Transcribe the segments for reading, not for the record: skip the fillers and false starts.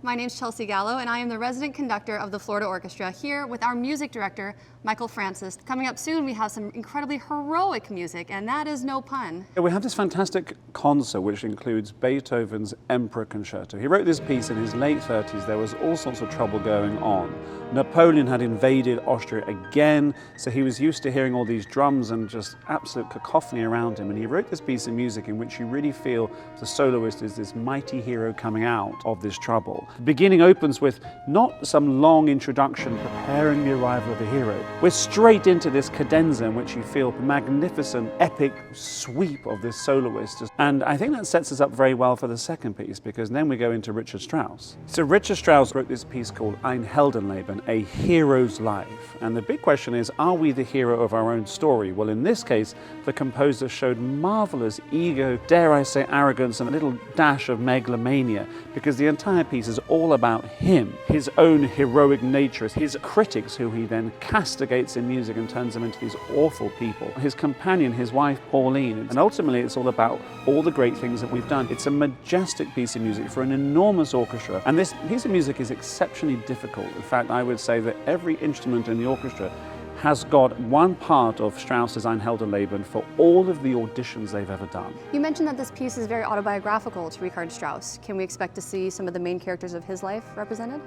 My name's Chelsea Gallo, and I am the resident conductor of the Florida Orchestra here with our music director, Michael Francis. Coming up soon, we have some incredibly heroic music, and that is no pun. We have this fantastic concert which includes Beethoven's Emperor Concerto. He wrote this piece in his late 30s. There was all sorts of trouble going on. Napoleon had invaded Austria again, so he was used to hearing all these drums and just absolute cacophony around him. And he wrote this piece of music in which you really feel the soloist is this mighty hero coming out of this trouble. The beginning opens with not some long introduction preparing the arrival of the hero. We're straight into this cadenza in which you feel the magnificent, epic sweep of this soloist. And I think that sets us up very well for the second piece, because then we go into Richard Strauss. So Richard Strauss wrote this piece called Ein Heldenleben, a hero's life. And the big question is, are we the hero of our own story? Well, in this case, the composer showed marvelous ego, dare I say arrogance, and a little dash of megalomania, because the entire piece is all about him, his own heroic nature, his critics who he then castigates in music and turns them into these awful people, his companion, his wife Pauline, and ultimately it's all about all the great things that we've done. It's a majestic piece of music for an enormous orchestra, and this piece of music is exceptionally difficult. In fact, I would say that every instrument in the orchestra has got one part of Strauss's Ein Heldenleben for all of the auditions they've ever done. You mentioned that this piece is very autobiographical to Richard Strauss. Can we expect to see some of the main characters of his life represented?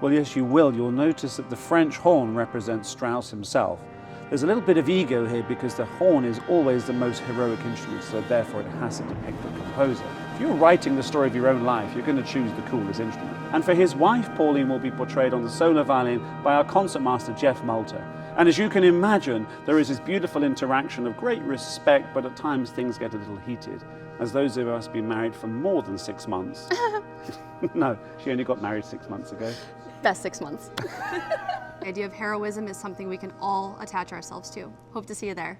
Well, yes, you will. You'll notice that the French horn represents Strauss himself. There's a little bit of ego here because the horn is always the most heroic instrument, so therefore it has to depict the composer. If you're writing the story of your own life, you're going to choose the coolest instrument. And for his wife, Pauline will be portrayed on the solo violin by our concertmaster, Jeff Moulter. And as you can imagine, there is this beautiful interaction of great respect, but at times things get a little heated. As those of us been married for more than 6 months. No, she only got married 6 months ago. Best 6 months. The idea of heroism is something we can all attach ourselves to. Hope to see you there.